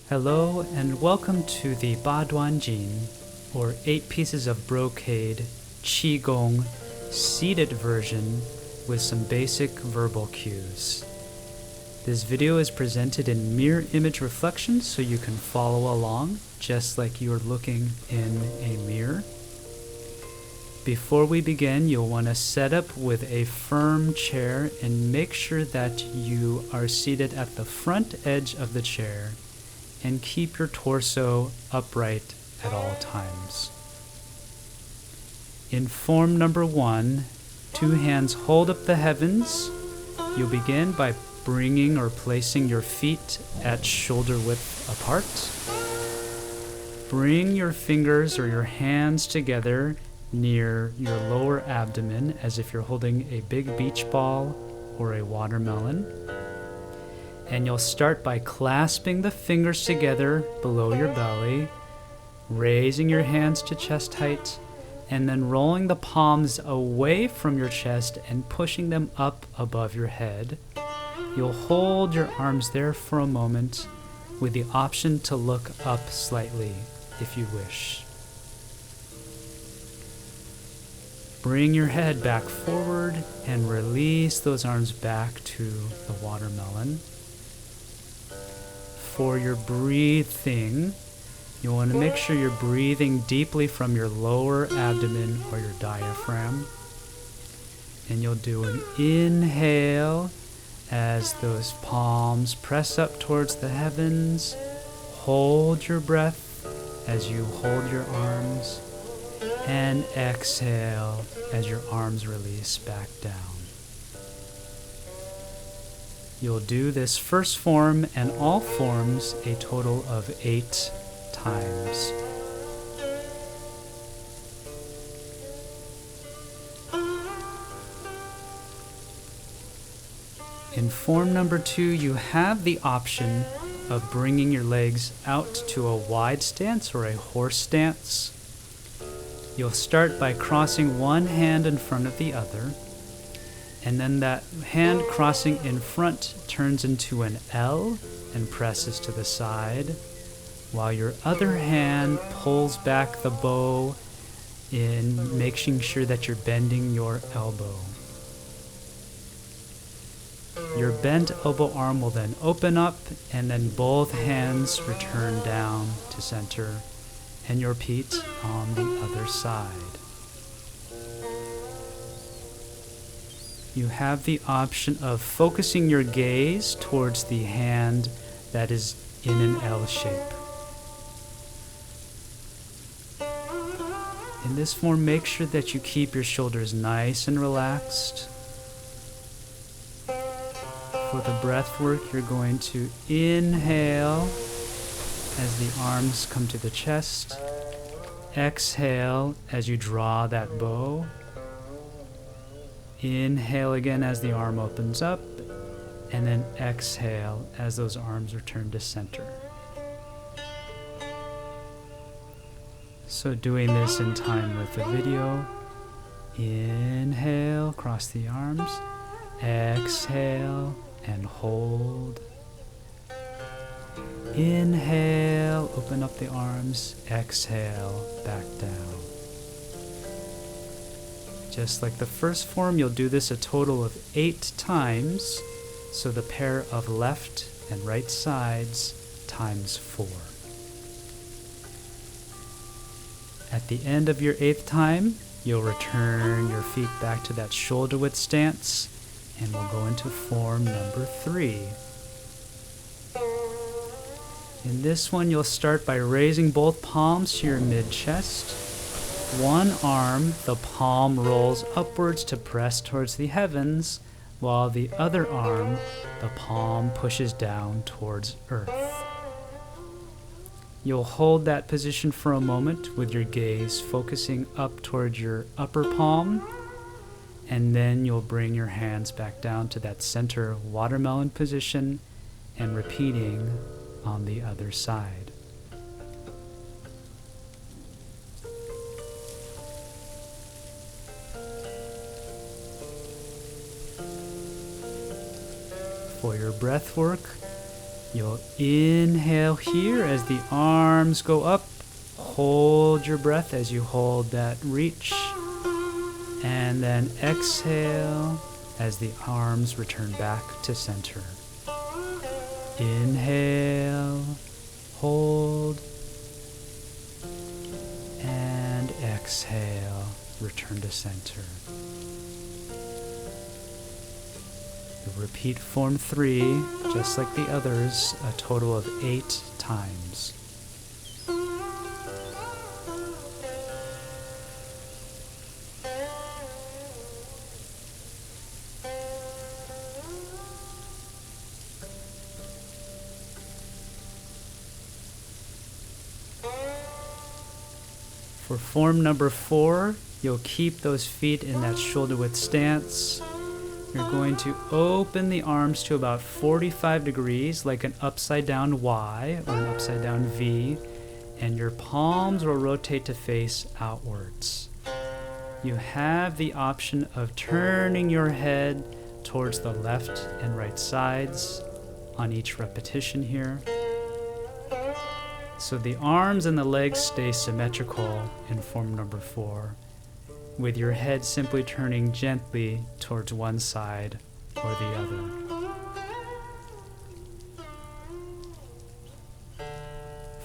Hello and welcome to the Baduan Jin, or 8 pieces of brocade, Qigong, seated version with some basic verbal cues. This video is presented in mirror image reflection so you can follow along just like you're looking in a mirror. Before we begin, you'll want to set up with a firm chair and make sure that you are seated at the front edge of the chair and keep your torso upright at all times. In form number 1, 2 hands hold up the heavens. You'll begin by bringing or placing your feet at shoulder width apart. Bring your fingers or your hands together near your lower abdomen as if you're holding a big beach ball or a watermelon. And you'll start by clasping the fingers together below your belly, raising your hands to chest height, and then rolling the palms away from your chest and pushing them up above your head. You'll hold your arms there for a moment with the option to look up slightly if you wish. Bring your head back forward and release those arms back to the watermelon. For your breathing, you want to make sure you're breathing deeply from your lower abdomen or your diaphragm. And you'll do an inhale as those palms press up towards the heavens. Hold your breath as you hold your arms. And exhale as your arms release back down. You'll do this first form and all forms a total of 8 times. In form number 2, you have the option of bringing your legs out to a wide stance or a horse stance. You'll start by crossing one hand in front of the other, and then that hand crossing in front turns into an L and presses to the side, while your other hand pulls back the bow in making sure that you're bending your elbow. Your bent elbow arm will then open up, and then both hands return down to center, and you repeat on the other side. You have the option of focusing your gaze towards the hand that is in an L shape. In this form, make sure that you keep your shoulders nice and relaxed. For the breath work, you're going to inhale as the arms come to the chest. Exhale as you draw that bow. Inhale again as the arm opens up, and then exhale as those arms return to center. So doing this in time with the video. Inhale, cross the arms. Exhale and hold. Inhale, open up the arms. Exhale, back down. Just like the first form, you'll do this a total of 8 times, so the pair of left and right sides times 4. At the end of your 8th time, you'll return your feet back to that shoulder width stance, and we'll go into form number 3. In this one, you'll start by raising both palms to your mid-chest. One arm, the palm rolls upwards to press towards the heavens, while the other arm, the palm pushes down towards earth. You'll hold that position for a moment with your gaze focusing up towards your upper palm, and then you'll bring your hands back down to that center watermelon position and repeating on the other side. For your breath work, You'll inhale here as the arms go up. Hold your breath as you hold that reach. And then exhale as the arms return back to center. Inhale, hold, and exhale, return to center. You'll repeat form 3, just like the others, a total of 8 times. For form number 4, you'll keep those feet in that shoulder width stance. You're going to open the arms to about 45 degrees, like an upside down Y or an upside down V, and your palms will rotate to face outwards. You have the option of turning your head towards the left and right sides on each repetition here. So the arms and the legs stay symmetrical in form number 4, with your head simply turning gently towards one side or the other.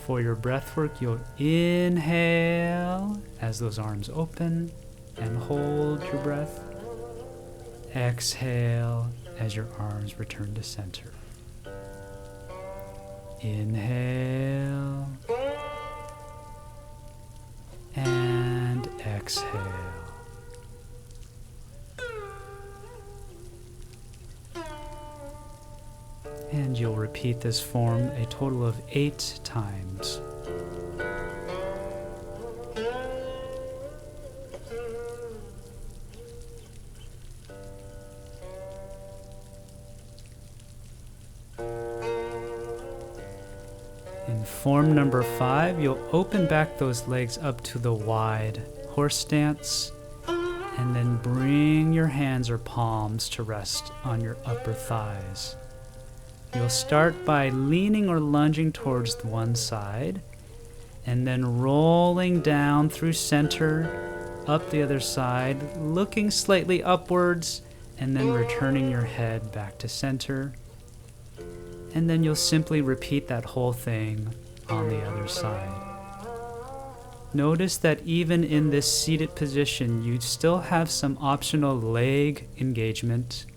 For your breath work, you'll inhale as those arms open and hold your breath. Exhale as your arms return to center. Inhale and exhale. And you'll repeat this form a total of 8 times. In form number 5, you'll open back those legs up to the wide horse stance, and then bring your hands or palms to rest on your upper thighs. You'll start by leaning or lunging towards one side, and then rolling down through center, up the other side, looking slightly upwards, and then returning your head back to center. And then you'll simply repeat that whole thing on the other side. Notice that even in this seated position, you still have some optional leg engagement.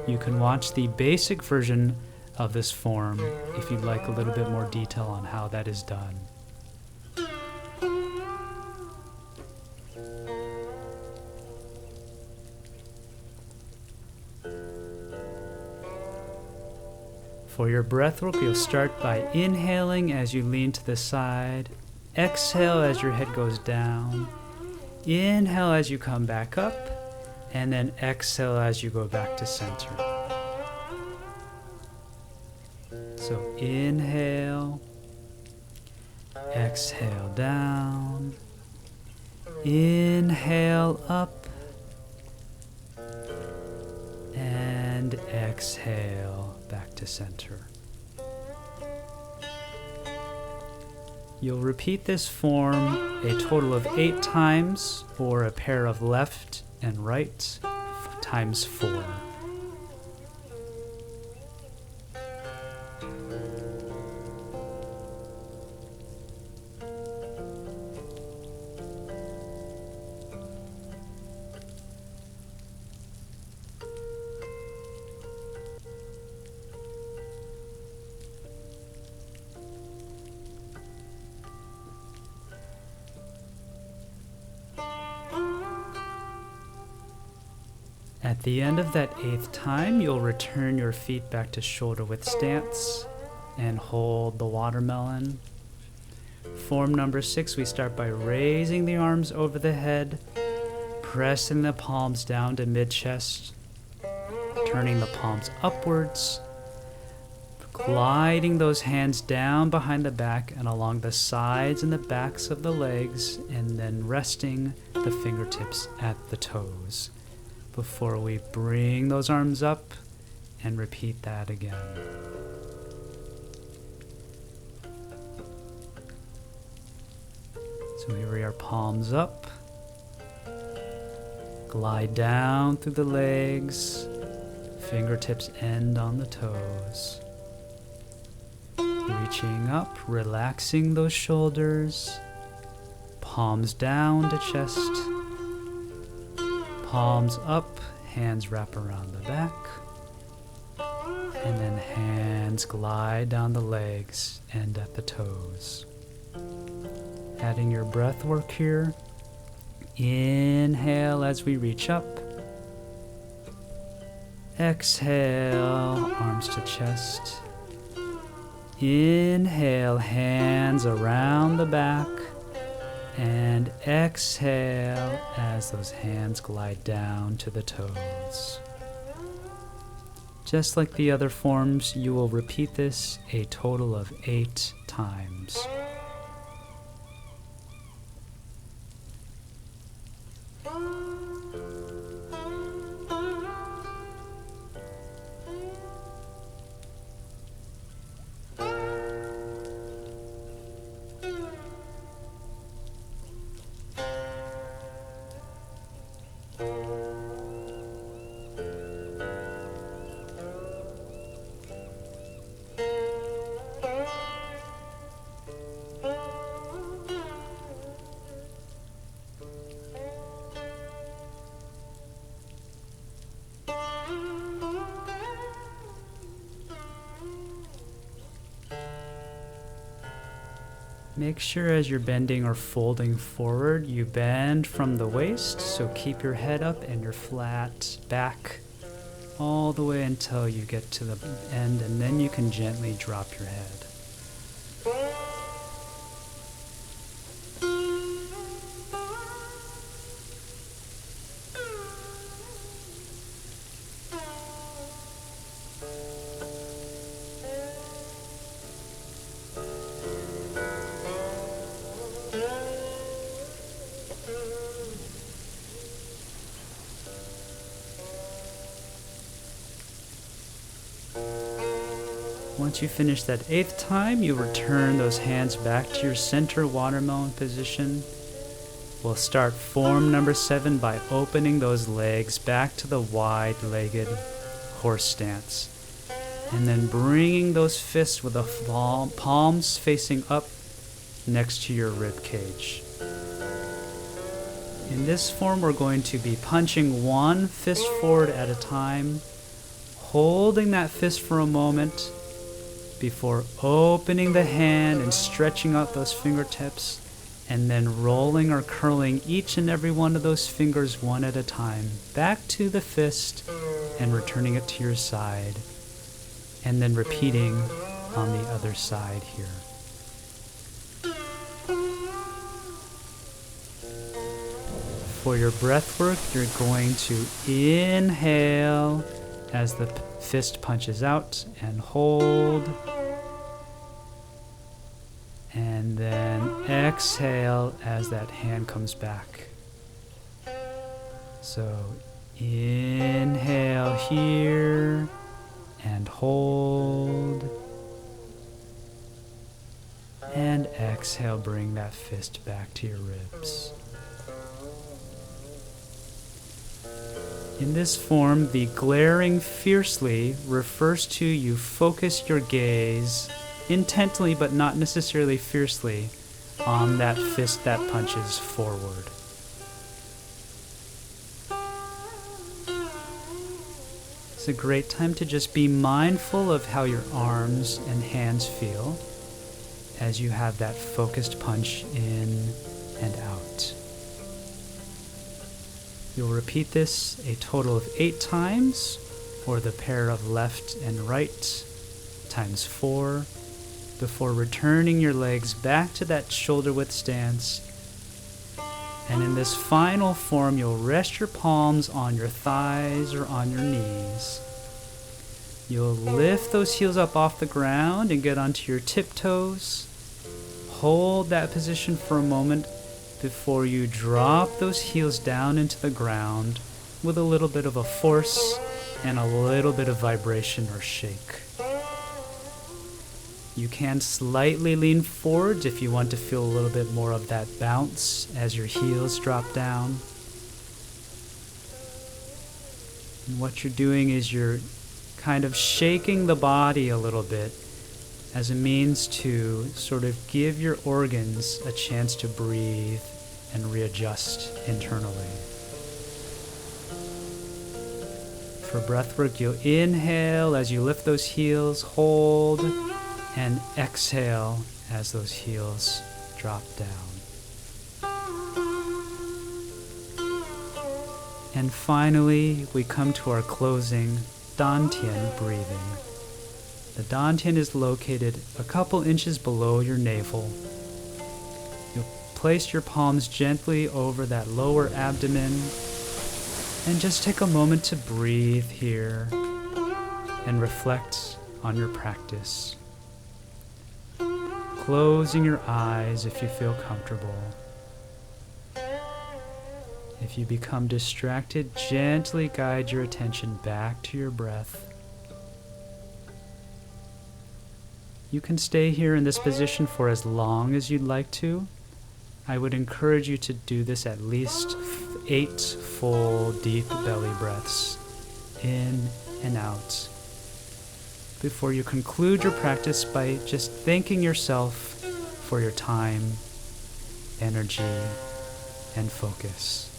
You can watch the basic version of this form if you'd like a little bit more detail on how that is done. For your breath work, you'll start by inhaling as you lean to the side, exhale as your head goes down, inhale as you come back up, and then exhale as you go back to center. So inhale, exhale down, inhale up, and exhale back to center. You'll repeat this form a total of 8 times, or a pair of left and right times 4. At the end of that 8th time, you'll return your feet back to shoulder width stance and hold the watermelon. Form number 6, we start by raising the arms over the head, pressing the palms down to mid-chest, turning the palms upwards, gliding those hands down behind the back and along the sides and the backs of the legs, and then resting the fingertips at the toes before we bring those arms up and repeat that again. So here we are, palms up. Glide down through the legs. Fingertips end on the toes. Reaching up, relaxing those shoulders. Palms down to chest. Palms up, hands wrap around the back. And then hands glide down the legs and at the toes. Adding your breath work here. Inhale as we reach up. Exhale, arms to chest. Inhale, hands around the back. And exhale as those hands glide down to the toes. Just like the other forms, you will repeat this a total of 8 times. Make sure as you're bending or folding forward, you bend from the waist, so keep your head up and your flat back all the way until you get to the end, and then you can gently drop your head. Once you finish that 8th time, you return those hands back to your center watermelon position. We'll start form number 7 by opening those legs back to the wide-legged horse stance. And then bringing those fists with the palms facing up next to your rib cage. In this form, we're going to be punching one fist forward at a time, holding that fist for a moment before opening the hand and stretching out those fingertips, and then rolling or curling each and every one of those fingers one at a time back to the fist and returning it to your side, and then repeating on the other side here. For your breath work, you're going to inhale as the fist punches out and hold. And then exhale as that hand comes back. So inhale here and hold. And exhale, bring that fist back to your ribs. In this form, the glaring fiercely refers to you focus your gaze intently but not necessarily fiercely on that fist that punches forward. It's a great time to just be mindful of how your arms and hands feel as you have that focused punch in and out. You'll repeat this a total of 8 times, or the pair of left and right times 4, before returning your legs back to that shoulder width stance. And in this final form, you'll rest your palms on your thighs or on your knees. You'll lift those heels up off the ground and get onto your tiptoes. Hold that position for a moment before you drop those heels down into the ground with a little bit of a force and a little bit of vibration or shake. You can slightly lean forward if you want to feel a little bit more of that bounce as your heels drop down. And what you're doing is you're kind of shaking the body a little bit as a means to sort of give your organs a chance to breathe and readjust internally. For breathwork, you'll inhale as you lift those heels, hold, and exhale as those heels drop down. And finally, we come to our closing Dantian breathing. The Dantian is located a couple inches below your navel. You'll place your palms gently over that lower abdomen and just take a moment to breathe here and reflect on your practice. Closing your eyes if you feel comfortable. If you become distracted, gently guide your attention back to your breath. You can stay here in this position for as long as you'd like to. I would encourage you to do this at least 8 full deep belly breaths, in and out, before you conclude your practice by just thanking yourself for your time, energy, and focus.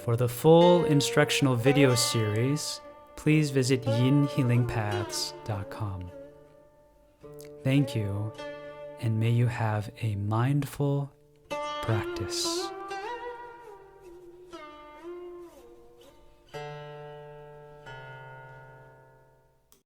For the full instructional video series, please visit yinhealingpaths.com. Thank you, and may you have a mindful practice.